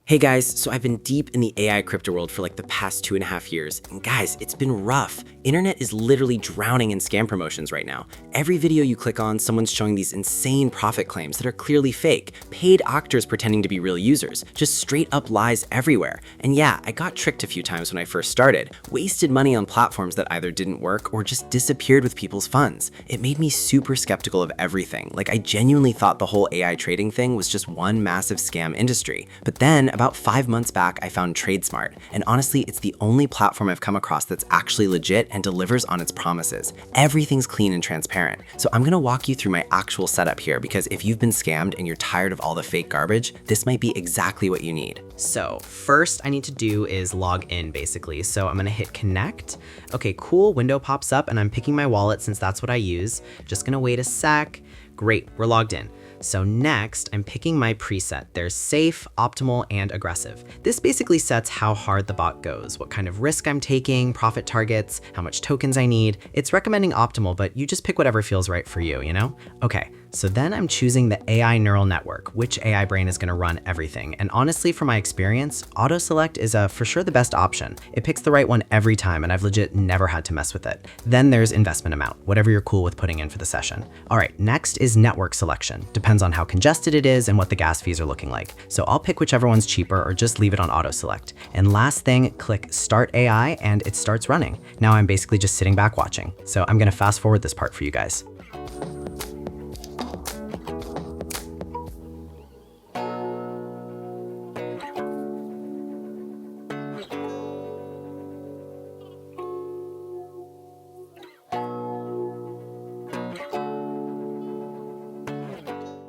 Hey guys, so I've been deep in the AI crypto world for like the past 2.5 years, and guys, it's been rough. Internet is literally drowning in scam promotions right now. Every video you click on, someone's showing these insane profit claims that are clearly fake, paid actors pretending to be real users, just straight up lies everywhere. And yeah, I got tricked a few times when I first started, wasted money on platforms that either didn't work or just disappeared with people's funds. It made me super skeptical of everything. Like, I genuinely thought the whole AI trading thing was just one massive scam industry. But then about 5 months back, I found tradesmart, and honestly, it's the only platform I've come across that's actually legit and delivers on its promises. Everything's clean and transparent. So I'm gonna walk you through my actual setup here, because if you've been scammed and you're tired of all the fake garbage, this might be exactly what you need. So first I need to do is log in basically. So I'm gonna hit connect. Okay, cool, window pops up and I'm picking my wallet since that's what I use. Just gonna wait a sec. Great, we're logged in. So next, I'm picking my preset. There's safe, optimal, and aggressive. This basically sets how hard the bot goes, what kind of risk I'm taking, profit targets, how much tokens I need. It's recommending optimal, but you just pick whatever feels right for you, you know? Okay, so then I'm choosing the AI neural network, which AI brain is gonna run everything. And honestly, from my experience, auto select is for sure the best option. It picks the right one every time, and I've legit never had to mess with it. Then there's investment amount, whatever you're cool with putting in for the session. All right, next is network selection. Depends on how congested it is and what the gas fees are looking like. So I'll pick whichever one's cheaper or just leave it on auto select. And last thing, click start AI and it starts running. Now I'm basically just sitting back watching. So I'm gonna fast forward this part for you guys.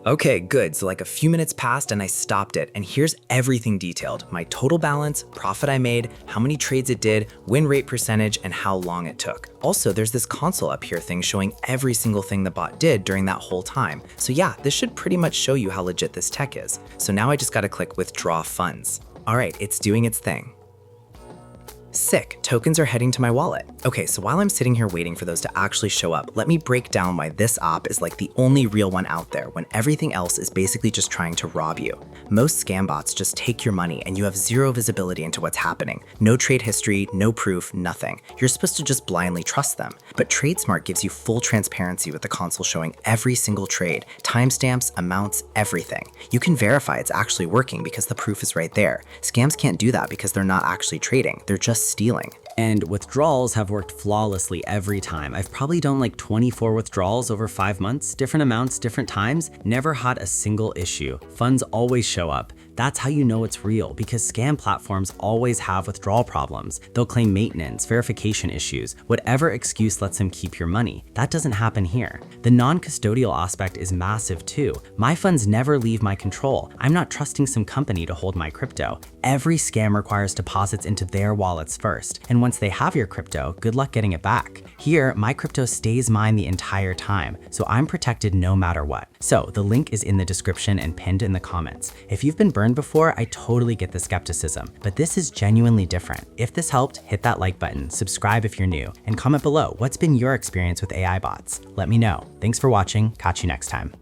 Okay, good. So like a few minutes passed and I stopped it, and here's everything detailed. My total balance, profit I made, how many trades it did, win rate percentage, and how long it took. Also, there's this console up here thing showing every single thing the bot did during that whole time. So yeah, this should pretty much show you how legit this tech is. So now I just gotta click withdraw funds. All right, it's doing its thing. Sick, tokens are heading to my wallet. Okay, so while I'm sitting here waiting for those to actually show up, let me break down why this app is like the only real one out there when everything else is basically just trying to rob you. Most scam bots just take your money and you have zero visibility into what's happening. No trade history, no proof, nothing. You're supposed to just blindly trust them. But tradesmart gives you full transparency with the console showing every single trade, timestamps, amounts, everything. You can verify it's actually working because the proof is right there. Scams can't do that because they're not actually trading, they're just stealing. And withdrawals have worked flawlessly every time. I've probably done like 24 withdrawals over 5 months, different amounts, different times, never had a single issue. Funds always show up. That's how you know it's real, because scam platforms always have withdrawal problems. They'll claim maintenance, verification issues, whatever excuse lets them keep your money. That doesn't happen here. The non-custodial aspect is massive too. My funds never leave my control. I'm not trusting some company to hold my crypto. Every scam requires deposits into their wallets first. And once they have your crypto, good luck getting it back. Here, my crypto stays mine the entire time, so I'm protected no matter what. So the link is in the description and pinned in the comments. If you've been burned before, I totally get the skepticism, but this is genuinely different. If this helped, hit that like button, subscribe if you're new, and comment below what's been your experience with AI bots. Let me know. Thanks for watching. Catch you next time.